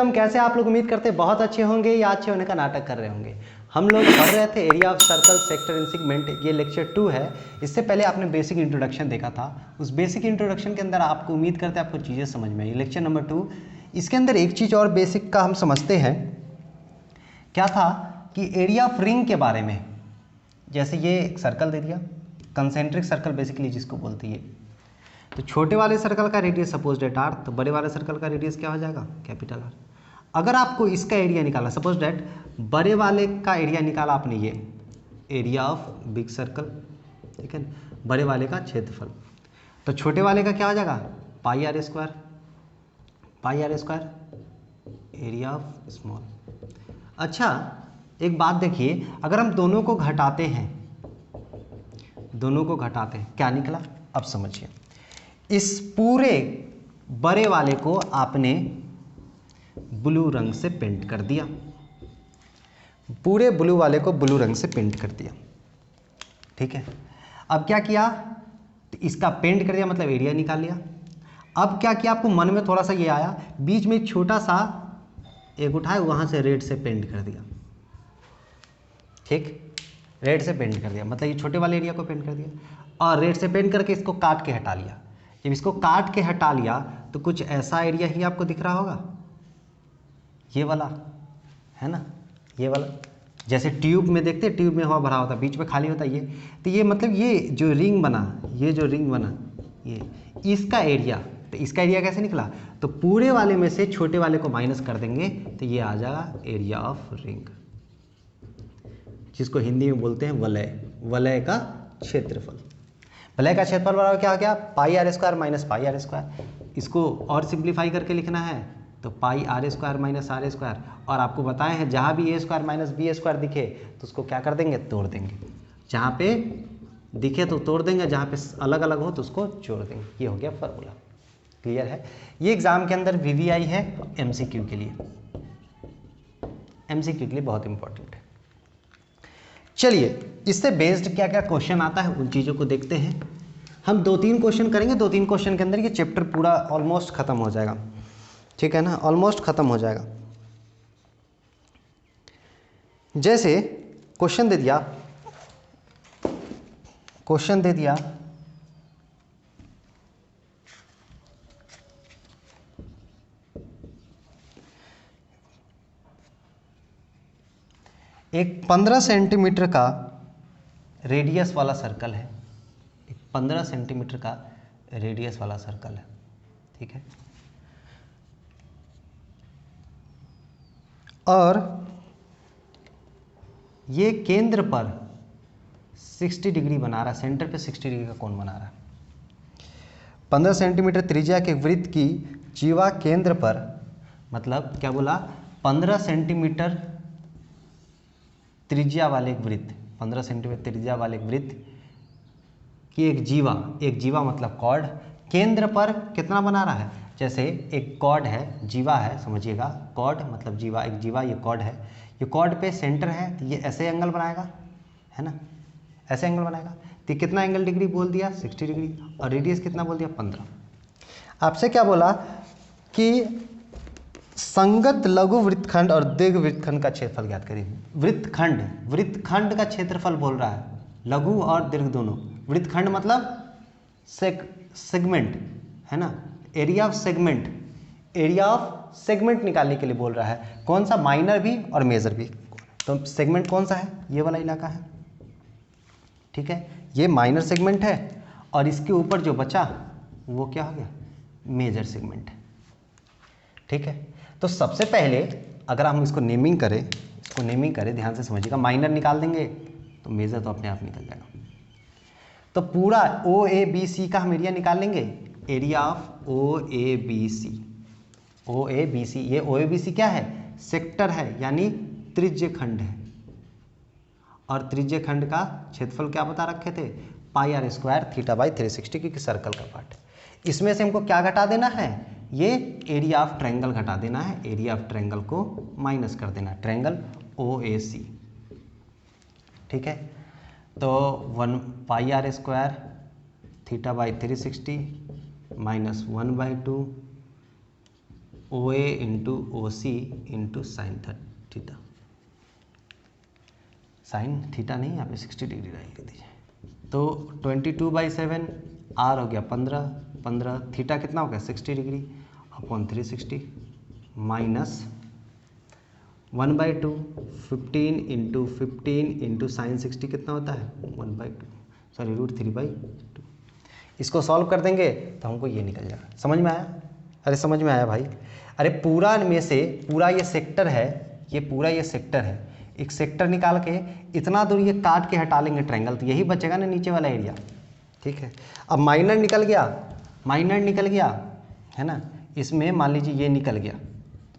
Welcome. कैसे आप लोग? उम्मीद करते बहुत अच्छे होंगे या अच्छे होने का नाटक कर रहे होंगे। हम लोग पढ़ रहे थे area of circle, sector and segment. ये लेक्चर 2 है। इससे पहले आपने बेसिक इंट्रोडक्शन देखा था। उस बेसिक इंट्रोडक्शन के अंदर आपको उम्मीद करते हैं आपको चीज़ें समझ में आई। लेक्चर नंबर 2, इसके अंदर एक चीज़ और बेसिक का हम समझते हैं। क्या था कि एरिया ऑफ रिंग के बारे में। जैसे ये एक सर्कल दे दिया, कंसेंट्रिक सर्कल बेसिकली जिसको बोलते हैं। तो छोटे वाले सर्कल का रेडियस सपोज डेट आर, तो बड़े वाले सर्कल का रेडियस क्या हो जाएगा? Capital R. अगर आपको इसका एरिया निकाला, सपोज डेट बड़े वाले का एरिया निकाला आपने, ये एरिया ऑफ बिग सर्कल, ठीक है, बड़े वाले का क्षेत्रफल, तो छोटे वाले का क्या हो जाएगा? Pi r square, pi r square area of small. अच्छा एक बात देखिए, अगर हम दोनों को घटाते हैं, दोनों को घटाते हैं, क्या निकला? अब समझिए, इस पूरे बड़े वाले को आपने ब्लू रंग से पेंट कर दिया, पूरे ब्लू वाले को ब्लू रंग से पेंट कर दिया, ठीक है। अब क्या किया? तो इसका पेंट कर दिया, मतलब एरिया निकाल लिया। अब क्या किया? आपको मन में थोड़ा सा ये आया, बीच में छोटा सा एक उठाए, वहां से रेड से पेंट कर दिया, ठीक, रेड से पेंट कर दिया, मतलब ये छोटे वाले एरिया को पेंट कर दिया। और रेड से पेंट करके इसको काट के हटा लिया। जब इसको काट के हटा लिया तो कुछ ऐसा एरिया ही आपको दिख रहा होगा, ये वाला, है ना, ये वाला। जैसे ट्यूब में देखते हैं, ट्यूब में हवा भरा होता है, बीच में खाली होता है ये, तो ये मतलब ये जो रिंग बना, ये जो रिंग बना, ये इसका एरिया, तो इसका एरिया कैसे निकला? तो पूरे वाले में से छोटे वाले को माइनस कर देंगे तो ये आ जाएगा एरिया ऑफ रिंग, जिसको हिंदी में बोलते हैं वलय, वलय का क्षेत्रफल। वलय का क्षेत्रफल बराबर क्या हो गया? Pi r square minus pi r square. इसको और सिंप्लीफाई करके लिखना है तो pi r square minus r square. और आपको बताए हैं जहाँ भी a square minus b square दिखे तो उसको क्या कर देंगे? तोड़ देंगे। जहाँ पे दिखे तो तोड़ देंगे, जहाँ पे अलग अलग हो तो उसको जोड़ देंगे। ये हो गया फॉर्मूला। क्लियर है? ये एग्जाम के अंदर वीवीआई है, एमसीक्यू के लिए, एमसीक्यू के लिए बहुत इंपॉर्टेंट है। चलिए इससे बेस्ड क्या क्या क्वेश्चन आता है उन चीज़ों को देखते हैं। हम 2-3 क्वेश्चन करेंगे, 2-3 क्वेश्चन के अंदर ये चैप्टर पूरा ऑलमोस्ट खत्म हो जाएगा, ठीक है ना, ऑलमोस्ट खत्म हो जाएगा। जैसे क्वेश्चन दे दिया, क्वेश्चन दे दिया एक 15 सेंटीमीटर का रेडियस वाला सर्कल है, एक 15 सेंटीमीटर का रेडियस वाला सर्कल है, ठीक है। और ये केंद्र पर 60 डिग्री बना रहा है, सेंटर पे 60 डिग्री का कोण बना रहा है। 15 सेंटीमीटर त्रिज्या के वृत्त की जीवा केंद्र पर, मतलब क्या बोला? 15 सेंटीमीटर त्रिज्या वाले एक वृत्त, 15 सेंटीमीटर त्रिज्या वाले एक वृत्त की एक जीवा मतलब कॉर्ड केंद्र पर कितना बना रहा है? जैसे एक कॉर्ड है, जीवा है, समझिएगा, कॉर्ड मतलब जीवा, एक जीवा, ये कॉर्ड है, ये कॉर्ड पे सेंटर है तो ये ऐसे एंगल बनाएगा, है ना, ऐसे एंगल बनाएगा। तो कितना एंगल डिग्री बोल दिया? 60 डिग्री। और रेडियस कितना बोल दिया? 15। आपसे क्या बोला कि संगत लघु वृत्तखंड और दीर्घ वृत्तखंड का क्षेत्रफल ज्ञात करिए। वृत्तखंड का क्षेत्रफल बोल रहा है, लघु और दीर्घ दोनों। वृत्तखंड मतलब सेगमेंट, है ना, area of segment, area of segment निकालने के लिए बोल रहा है। कौन सा? माइनर भी और मेजर भी। तो सेगमेंट कौन सा है? ये वाला इलाका है, ठीक है, ये माइनर सेगमेंट है। और इसके ऊपर जो बचा वो क्या हो गया? मेजर सेगमेंट है, ठीक है। तो सबसे पहले अगर हम इसको नेमिंग करें, ध्यान से समझिएगा, माइनर निकाल देंगे तो मेजर तो अपने आप निकल जाएगा। तो पूरा ओ ए बी सी का हम एरिया निकाल लेंगे, area of O A B C. O A B C, ये ओ ए बी सी क्या है? सेक्टर है, यानी त्रिज्य खंड है। और त्रिज्य खंड का क्षेत्रफल क्या बता रखे थे? पाई आर स्क्वायर थीटा बाई 360, क्योंकि सर्कल का पार्ट है। इसमें से हमको क्या घटा देना है? ये एरिया ऑफ ट्रायंगल घटा देना है, एरिया ऑफ ट्रायंगल को माइनस कर देना है, ट्रायंगल ओ ए सी, ठीक है। तो 1 pi r square theta by 360 minus 1/2 O A into O C into sine theta, sine theta नहीं, यहाँ पे 60 डिग्री लाइन लिख दीजिए। तो 22/7 आर हो गया 15 थीटा कितना हो गया 60 degree upon 360 minus 1/2 15 into sine 60 कितना होता है 1/2 सॉरी √3/2। इसको सॉल्व कर देंगे तो हमको ये निकल जाएगा। समझ में आया? अरे समझ में आया भाई। अरे पूरा में से पूरा ये सेक्टर है, ये पूरा ये सेक्टर है, एक सेक्टर निकाल के इतना दूर ये काट के हटा लेंगे ट्रायंगल, तो यही बचेगा ना नीचे वाला एरिया। ठीक है, अब माइनर निकल गया है ना, इसमें मान लीजिए ये निकल गया,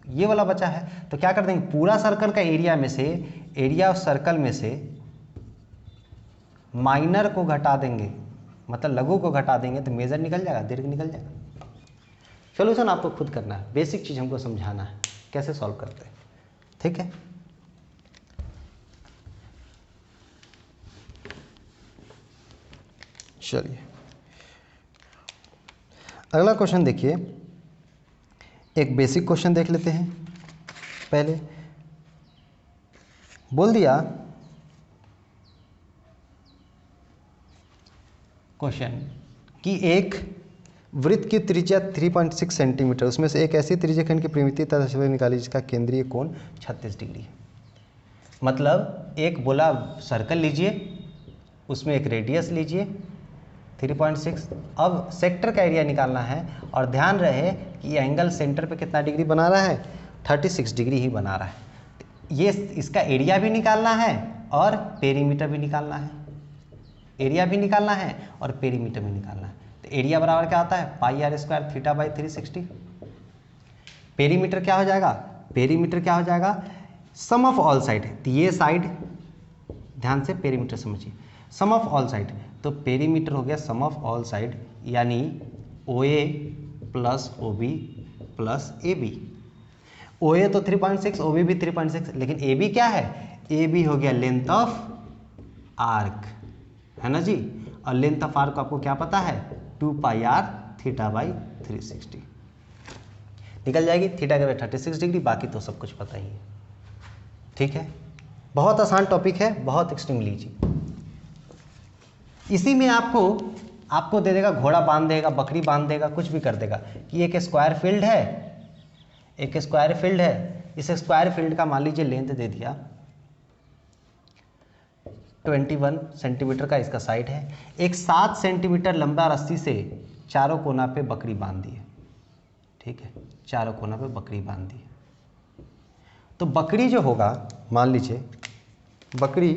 ये वाला बचा है, तो क्या कर देंगे पूरा सर्कल का एरिया में से, एरिया ऑफ सर्कल में से माइनर को घटा देंगे, मतलब लघु को घटा देंगे, तो मेजर निकल जाएगा, दीर्घ निकल जाएगा। सॉल्यूशन आपको खुद करना है, बेसिक चीज़ हमको समझाना है कैसे सॉल्व करते हैं। ठीक है, चलिए अगला क्वेश्चन देखिए, एक बेसिक क्वेश्चन देख लेते हैं। पहले बोल दिया क्वेश्चन कि एक वृत्त की त्रिज्या 3.6 सेंटीमीटर, उसमें से एक ऐसी त्रिज्याखंड की परिमिति तथा निकाली जिसका केंद्रीय कोण 36 डिग्री है। मतलब एक बोला सर्कल लीजिए, उसमें एक रेडियस लीजिए 3.6, अब सेक्टर का एरिया निकालना है, और ध्यान रहे कि एंगल सेंटर पे कितना डिग्री बना रहा है 36 डिग्री ही बना रहा है। ये इसका एरिया भी निकालना है और पेरीमीटर भी निकालना है, एरिया भी निकालना है और पेरीमीटर भी निकालना है। तो एरिया बराबर क्या आता है πr² θ/360। पेरीमीटर क्या हो जाएगा, पेरीमीटर क्या हो जाएगा सम ऑफ ऑल साइड, तो ये साइड ध्यान से पेरीमीटर समझिए, सम ऑफ ऑल साइड, तो पेरीमीटर हो गया सम ऑफ ऑल साइड, यानी OA plus OB plus AB। OA तो 3.6, OB भी 3.6, लेकिन AB क्या है, AB हो गया लेंथ ऑफ आर्क, है ना जी, और लेंथ ऑफ आर्क आपको क्या पता है 2πr θ/360 निकल जाएगी, थीटा के 36 डिग्री, बाकी तो सब कुछ पता ही है। ठीक है, बहुत आसान टॉपिक है, बहुत एक्सट्रीमली इजी। इसी में आपको दे देगा, घोड़ा बांध देगा, बकरी बांध देगा, कुछ भी कर देगा कि एक स्क्वायर फील्ड है, एक स्क्वायर फील्ड है, इस स्क्वायर फील्ड का मान लीजिए लेंथ दे दिया 21 सेंटीमीटर का, इसका साइड है, एक 7 सेंटीमीटर लंबा रस्सी से चारों कोना पे बकरी बांध दी है। ठीक है, चारों कोना पे बकरी बांध दी है, तो बकरी जो होगा, मान लीजिए बकरी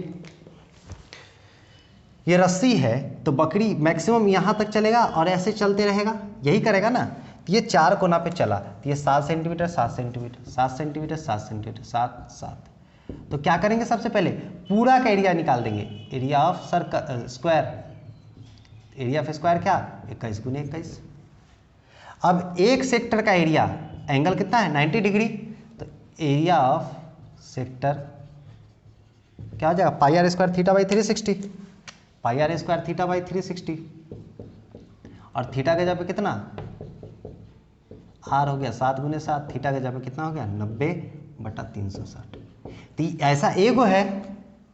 ये रस्सी है, तो बकरी मैक्सिमम यहाँ तक चलेगा और ऐसे चलते रहेगा, यही करेगा ना। तो ये चार कोना पे चला, तो ये 7 सेंटीमीटर 7 सेंटीमीटर 7 सेंटीमीटर 7 सेंटीमीटर 7 7, तो क्या करेंगे सबसे पहले पूरा का एरिया निकाल देंगे, area of circle square, area of square क्या 21 × 21। अब एक सेक्टर का एरिया, एंगल कितना है 90 डिग्री, तो एरिया ऑफ सेक्टर क्या हो जाएगा πr² θ/360, πr² θ/360, और थीटा के जगह पे कितना r हो गया 7 × 7, थीटा के जगह पे कितना हो गया 90/360। तो ऐसा एगो है,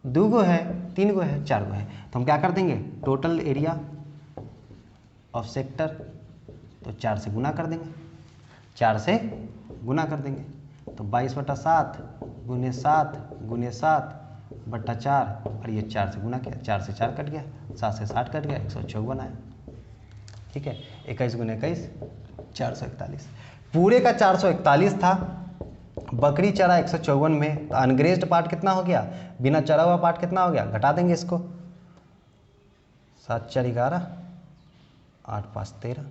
दूगो है, तीन गो है, चार गो है, तो हम क्या कर देंगे टोटल एरिया ऑफ सेक्टर, तो 4 से गुना कर देंगे, 4 से गुना कर देंगे, तो 22/7 × 7 × 7/4, और ये 4 से गुना किया, 4 से 4 कट गया, 7 से 60 कट गया, 154 आया। ठीक है, 21 × 21 441, पूरे का 441 था, बकरी चरा 154 में, तो अनग्रेज्ड पार्ट कितना हो गया, बिना चरा हुआ पार्ट कितना हो गया, घटा देंगे इसको, 7 4 11 8 5 13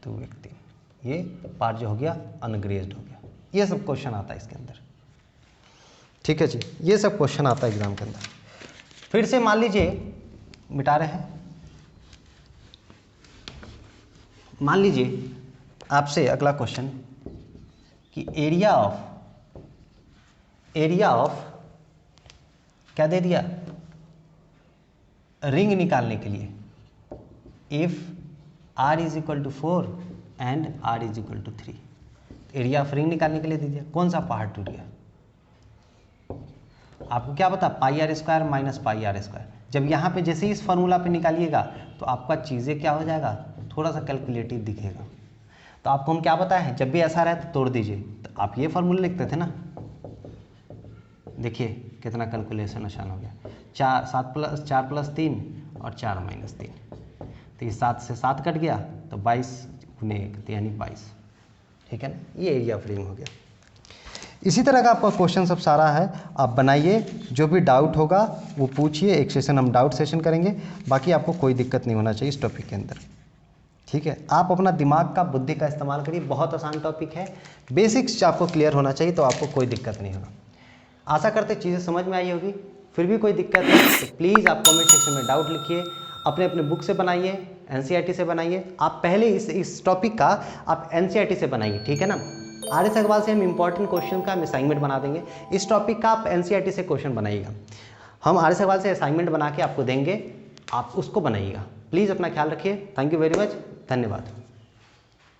2 1 3, ये पार्ट जो हो गया अनग्रेज्ड हो गया। ये सब क्वेश्चन आता है इसके अंदर। ठीक है जी, ये सब क्वेश्चन आता है एग्जाम के अंदर। फिर से मान लीजिए मिटा रहे हैं, मान लीजिए आपसे अगला क्वेश्चन कि एरिया ऑफ क्या दे दिया, रिंग निकालने के लिए, if r = 4 and r = 3, area of ring निकालने के लिए दीजिए, कौन सा पार्ट टूट गया, आपको क्या पता, pi r square minus pi r square. जब यहाँ पे जैसे ही इस फार्मूला पे निकालिएगा तो आपका चीज़ें क्या हो जाएगा, थोड़ा सा कैलकुलेटिव दिखेगा। तो आपको हम क्या पता है, जब भी ऐसा रहे तो तोड़ दीजिए। तो आप ये फार्मूला लिखते थे ना, देखिए कितना कैलकुलेशन आसान हो गया। 4 प्लस 3 और 4 माइनस 3, तो ये 7 से 7 कट गया, तो 22 गुने 1 यानी 22, ठीक है ना। ये एरिया ऑफ रिंग हो गया। इसी तरह का आपका क्वेश्चन सब सारा है, आप बनाइए, जो भी डाउट होगा वो पूछिए। एक सेशन हम डाउट सेशन करेंगे, बाकी आपको कोई दिक्कत नहीं होना चाहिए इस टॉपिक के अंदर, ठीक है। आप अपना दिमाग का, बुद्धि का इस्तेमाल करिए, बहुत आसान टॉपिक है, बेसिक्स आपको क्लियर होना चाहिए, तो आपको कोई दिक्कत नहीं होगा। आशा करते चीज़ें समझ में आई होगी। फिर भी कोई दिक्कत है तो प्लीज़ आप कमेंट सेक्शन में डाउट लिखिए, अपने अपने बुक से बनाइए, एनसीईआरटी से बनाइए। आप पहले इस टॉपिक का आप एनसीईआरटी से बनाइए, ठीक है ना। आर एस अग्रवाल से हम इंपॉर्टेंट क्वेश्चन का हम असाइनमेंट बना देंगे, इस टॉपिक का आप एनसीईआरटी से क्वेश्चन बनाइएगा। हम आर एस अग्रवाल से असाइनमेंट बना के आपको देंगे, आप उसको बनाइएगा। प्लीज़ अपना ख्याल रखिए। थैंक यू वेरी मच, धन्यवाद।